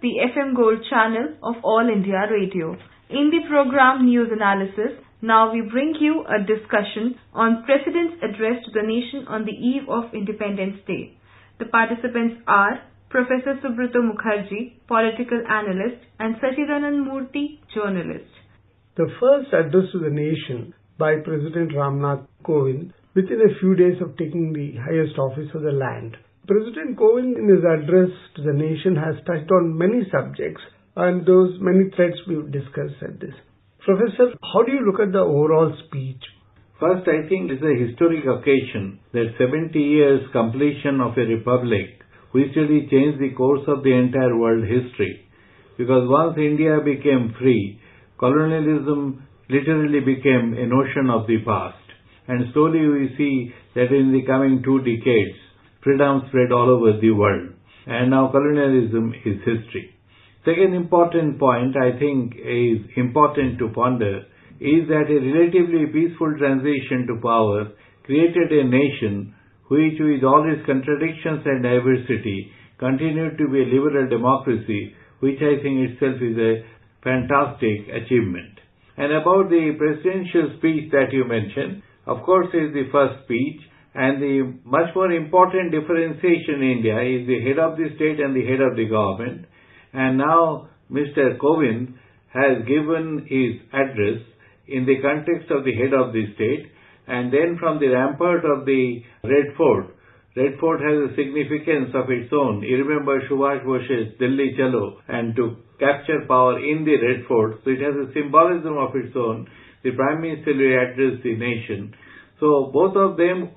the FM Gold channel of All India Radio. In the program News Analysis, now we bring you a discussion on President's Address to the Nation on the Eve of Independence Day. The participants are Professor Subrata Mukherjee, political analyst, and Sachidanand Murthy, journalist. The first address to the nation by President Ramnath Kovind within a few days of taking the highest office of the land. President Kovind in his address to the nation has touched on many subjects and those many threads we've discussed at this. Professor, how do you look at the overall speech? First, I think it's a historic occasion that 70 years completion of a republic which really changed the course of the entire world history. Because once India became free, colonialism literally became a notion of the past. And slowly we see that in the coming 2 decades, freedom spread all over the world. And now colonialism is history. Second important point I think is important to ponder is that a relatively peaceful transition to power created a nation which, with all its contradictions and diversity, continued to be a liberal democracy, which I think itself is a fantastic achievement. And about the presidential speech that you mentioned, of course is the first speech, and the much more important differentiation in India is the head of the state and the head of the government. And now Mr. Kovind has given his address in the context of the head of the state, and then from the rampart of the Red Fort. Red Fort has a significance of its own. You remember Subhash Bose's Delhi Chalo, and to capture power in the Red Fort, so it has a symbolism of its own. The Prime Minister will address the nation. So both of them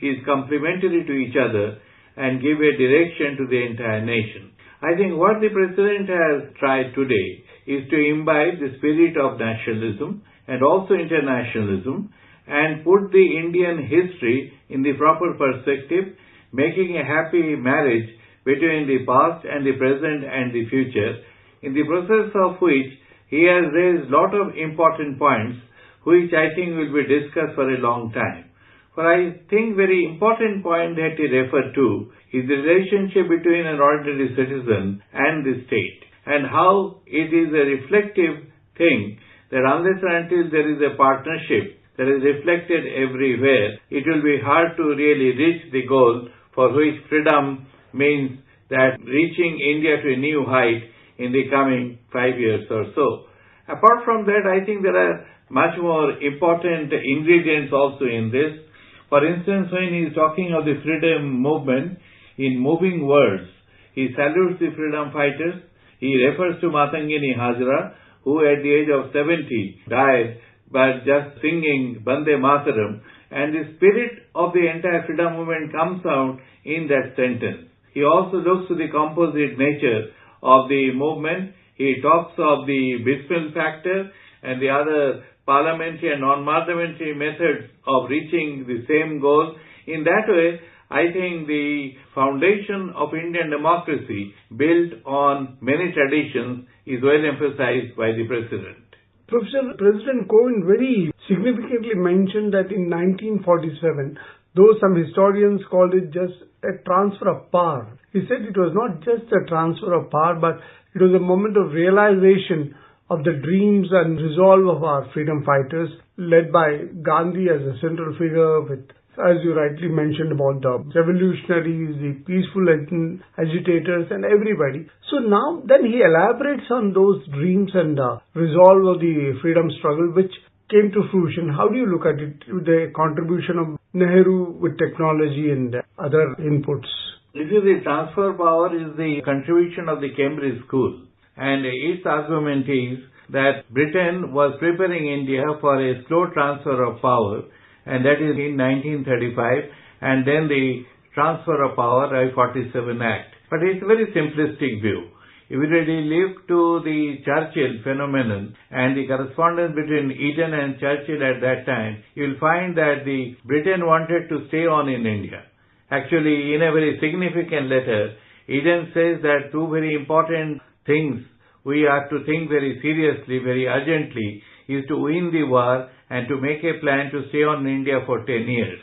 is complementary to each other and give a direction to the entire nation. I think what the President has tried today is to imbibe the spirit of nationalism and also internationalism and put the Indian history in the proper perspective, making a happy marriage between the past and the present and the future, in the process of which he has raised a lot of important points which I think will be discussed for a long time. For I think very important point that he referred to is the relationship between an ordinary citizen and the state, and how it is a reflective thing that unless and until there is a partnership that is reflected everywhere, it will be hard to really reach the goal for which freedom means that reaching India to a new height in the coming 5 years or so. Apart from that, I think there are much more important ingredients also in this. For instance, when he is talking of the freedom movement, in moving words, he salutes the freedom fighters. He refers to Matangini Hazara, who at the age of 70 died by just singing Bande Mataram, and the spirit of the entire freedom movement comes out in that sentence. He also looks to the composite nature of the movement. He talks of the Bismil factor and the other parliamentary and non-parliamentary methods of reaching the same goal. In that way, I think the foundation of Indian democracy, built on many traditions, is well emphasized by the President. Professor, President Kovind very significantly mentioned that in 1947, though some historians called it just a transfer of power, he said it was not just a transfer of power, but it was a moment of realization of the dreams and resolve of our freedom fighters, led by Gandhi as a central figure with, as you rightly mentioned, about the revolutionaries, the peaceful agitators and everybody. So now then he elaborates on those dreams and resolve of the freedom struggle which came to fruition. How do you look at it with the contribution of Nehru with technology and other inputs? This is the transfer power is the contribution of the Cambridge School. And its argument is that Britain was preparing India for a slow transfer of power, and that is in 1935, and then the transfer of power by 47 Act. But it's a very simplistic view. If you really look to the Churchill phenomenon and the correspondence between Eden and Churchill at that time, you'll find that the Britain wanted to stay on in India. Actually, in a very significant letter, Eden says that 2 very important things we have to think very seriously, very urgently, is to win the war and to make a plan to stay on in India for 10 years.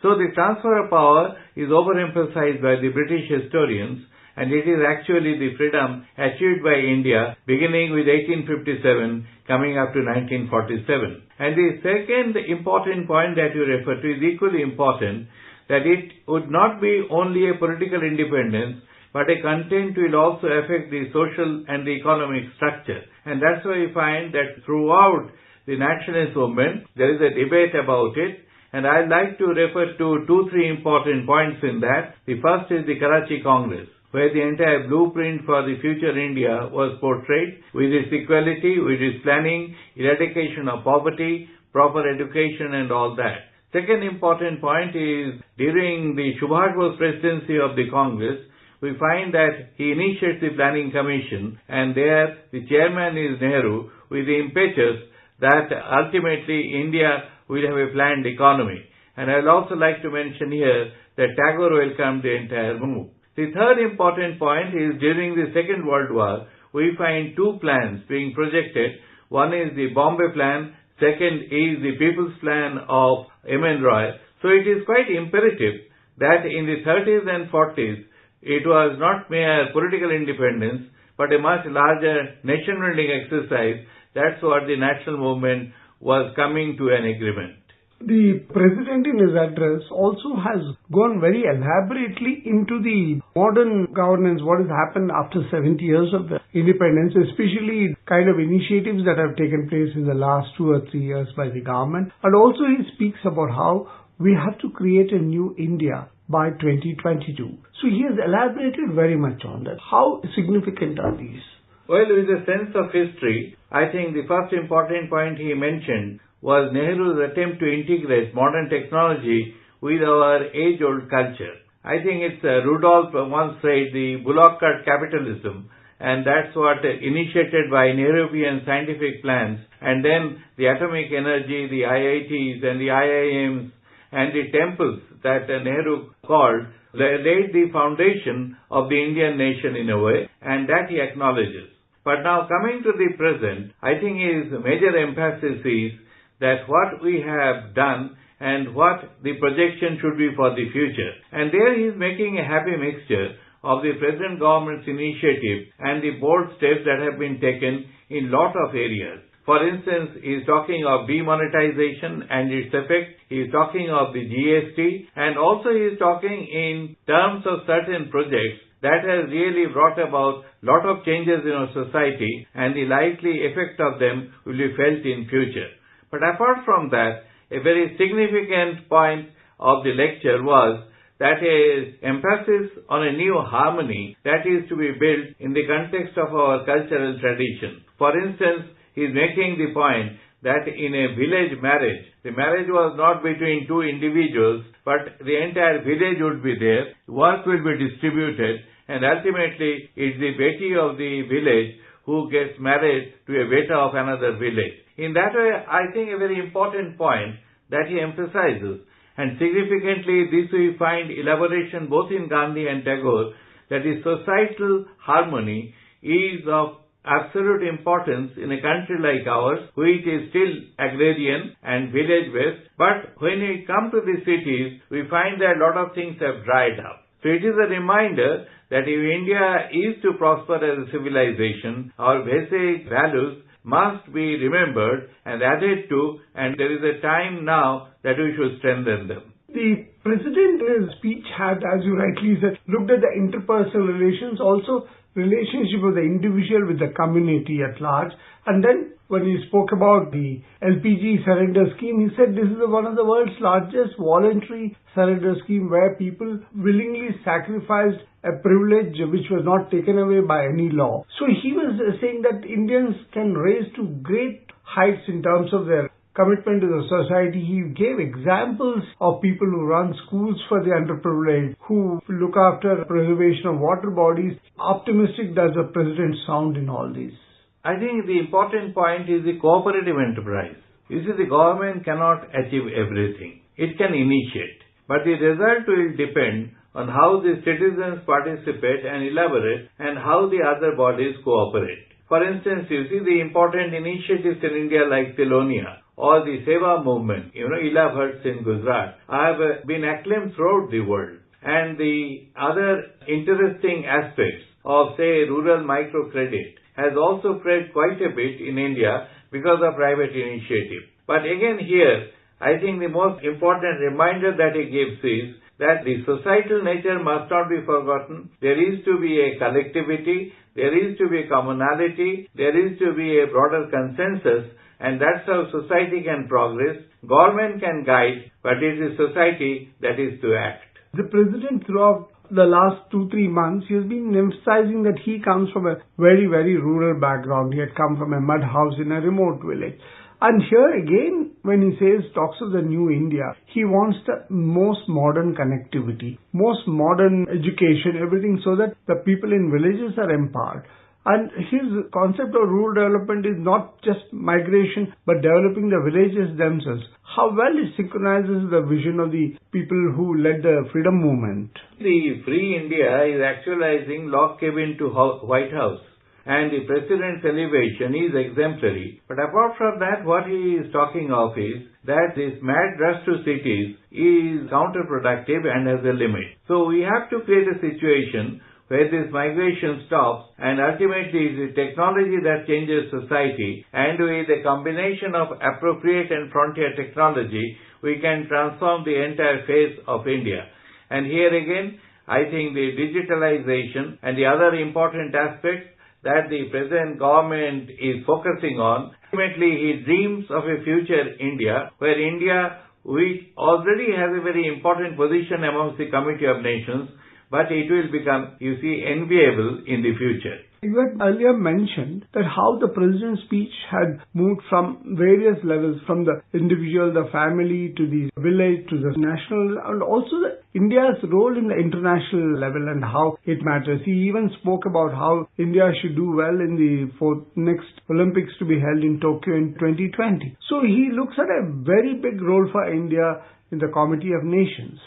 So the transfer of power is overemphasized by the British historians, and it is actually the freedom achieved by India beginning with 1857 coming up to 1947. And the second important point that you refer to is equally important, that it would not be only a political independence, but a content will also affect the social and the economic structure. And that's why we find that throughout the nationalist movement, there is a debate about it. And I'd like to refer to 2-3 important points in that. The first is the Karachi Congress, where the entire blueprint for the future India was portrayed with its equality, with its planning, eradication of poverty, proper education and all that. Second important point is during the Subhash Bose presidency of the Congress, we find that he initiates the Planning Commission, and there the chairman is Nehru, with the impetus that ultimately India will have a planned economy. And I would also like to mention here that Tagore welcomed the entire move. The third important point is during the Second World War, we find two plans being projected. One is the Bombay Plan, second is the People's Plan of M.N. Roy. So it is quite imperative that in the 30s and 40s, it was not mere political independence, but a much larger nation-building exercise. That's what the national movement was coming to an agreement. The President in his address also has gone very elaborately into the modern governance, what has happened after 70 years of the independence, especially kind of initiatives that have taken place in the last 2 or 3 years by the government. And also he speaks about how we have to create a new India by 2022. So he has elaborated very much on that. How significant are these? Well, with a sense of history, I think the first important point he mentioned was Nehru's attempt to integrate modern technology with our age-old culture. I think it's Rudolph once said the bullock cart capitalism, and that's what initiated by Nehruvian scientific plans, and then the atomic energy, the IITs and the IIMs and the temples that Nehru called laid the foundation of the Indian nation in a way, and that he acknowledges. But now coming to the present, I think his major emphasis is that what we have done and what the projection should be for the future. And there he is making a happy mixture of the present government's initiative and the bold steps that have been taken in lot of areas. For instance, he is talking of demonetization and its effect. He is talking of the GST, and also he is talking in terms of certain projects that has really brought about lot of changes in our society, and the likely effect of them will be felt in future. But apart from that, a very significant point of the lecture was that is emphasis on a new harmony that is to be built in the context of our cultural tradition. For instance, he is making the point that in a village marriage, the marriage was not between two individuals, but the entire village would be there, work will be distributed, and ultimately it's the beti of the village who gets married to a beta of another village. In that way, I think a very important point that he emphasizes, and significantly this we find elaboration both in Gandhi and Tagore, that the societal harmony is of absolute importance in a country like ours, which is still agrarian and village-based. But when we come to the cities, we find that a lot of things have dried up. So it is a reminder that if India is to prosper as a civilization, our basic values must be remembered and added to, and there is a time now that we should strengthen them. The President in his speech had, as you rightly said, looked at the interpersonal relations, also relationship of the individual with the community at large. And then when he spoke about the LPG surrender scheme, he said this is one of the world's largest voluntary surrender scheme where people willingly sacrificed a privilege which was not taken away by any law. So he was saying that Indians can raise to great heights in terms of their commitment to the society. He gave examples of people who run schools for the underprivileged, who look after preservation of water bodies. Optimistic does the President sound in all this? I think the important point is the cooperative enterprise. You see, the government cannot achieve everything. It can initiate, but the result will depend on how the citizens participate and elaborate, and how the other bodies cooperate. For instance, you see the important initiatives in India like Telonia or the Seva movement, 11 Hertz in Gujarat, have been acclaimed throughout the world. and the other interesting aspects of, say, rural microcredit has also spread quite a bit in India because of private initiative. But again here, I think the most important reminder that he gives is that the societal nature must not be forgotten. There is to be a collectivity, there is to be a commonality, there is to be a broader consensus, and that's how society can progress. Government can guide, but it is society that is to act. The President throughout the last 2-3 months, he has been emphasizing that he comes from a very, very rural background. He had come from a mud house in a remote village. And here again, when he talks of the new India, he wants the most modern connectivity, most modern education, everything, so that the people in villages are empowered. And his concept of rural development is not just migration, but developing the villages themselves. How well it synchronizes the vision of the people who led the freedom movement. The Free India is actualizing log cabin to White House, and the President's elevation is exemplary. But apart from that, what he is talking of is that this mad rush to cities is counterproductive and has a limit. So we have to create a situation where this migration stops, and ultimately it is technology that changes society, and with a combination of appropriate and frontier technology, we can transform the entire face of India. And here again, I think the digitalization and the other important aspects that the present government is focusing on, ultimately he dreams of a future India, where India, which already has a very important position amongst the Committee of Nations, but it will become, enviable in the future. You had earlier mentioned that how the President's speech had moved from various levels, from the individual, the family, to the village, to the national, and also India's role in the international level and how it matters. He even spoke about how India should do well in the next Olympics to be held in Tokyo in 2020. So he looks at a very big role for India in the Committee of Nations.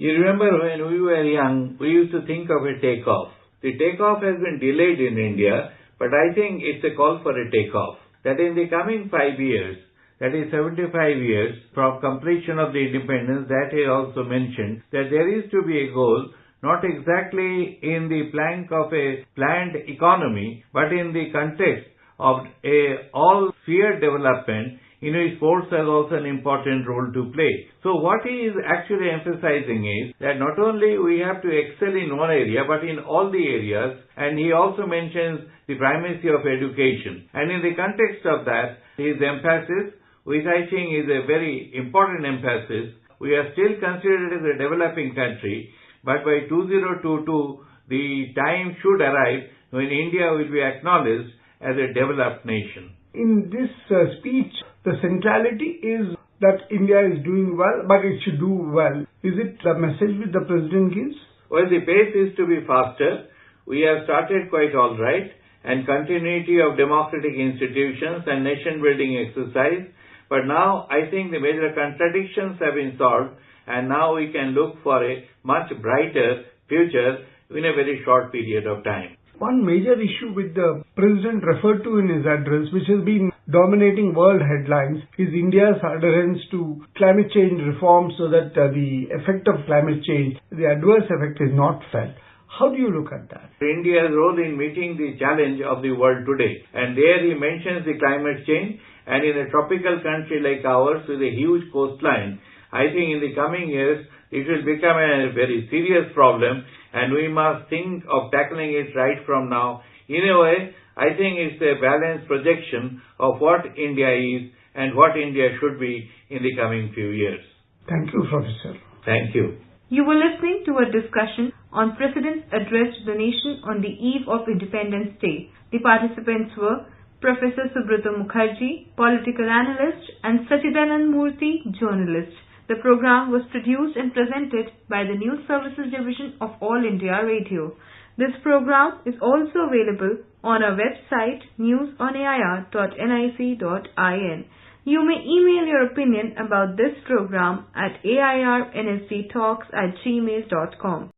You remember when we were young, we used to think of a takeoff. The takeoff has been delayed in India, but I think it's a call for a takeoff. That in the coming 5 years, that is 75 years from completion of the independence, that he also mentioned, that there is to be a goal, not exactly in the plank of a planned economy, but in the context of a all-sphere development, in which sports has also an important role to play. So what he is actually emphasizing is that not only we have to excel in one area, but in all the areas, and he also mentions the primacy of education. And in the context of that, his emphasis, which I think is a very important emphasis, we are still considered as a developing country, but by 2022, the time should arrive when India will be acknowledged as a developed nation. In this speech, the centrality is that India is doing well, but it should do well. Is it the message which the President gives? Well, the pace is to be faster. We have started quite all right, and continuity of democratic institutions and nation-building exercise. But now, I think the major contradictions have been solved, and now we can look for a much brighter future in a very short period of time. One major issue which the President referred to in his address, which has been dominating world headlines, is India's adherence to climate change reforms so that the effect of climate change, the adverse effect, is not felt. How do you look at that? India's role in meeting the challenge of the world today. And there he mentions the climate change, and in a tropical country like ours with a huge coastline, I think in the coming years it will become a very serious problem, and we must think of tackling it right from now. In a way, I think it's a balanced projection of what India is and what India should be in the coming few years. Thank you, Professor. Thank you. You were listening to a discussion on President's Address to the Nation on the Eve of Independence Day. The participants were Professor Subrata Mukherjee, political analyst, and Sachidanand Murthy, journalist. The program was produced and presented by the News Services Division of All India Radio. This program is also available on our website newsonair.nic.in. You may email your opinion about this program at airnsdtalks@gmail.com.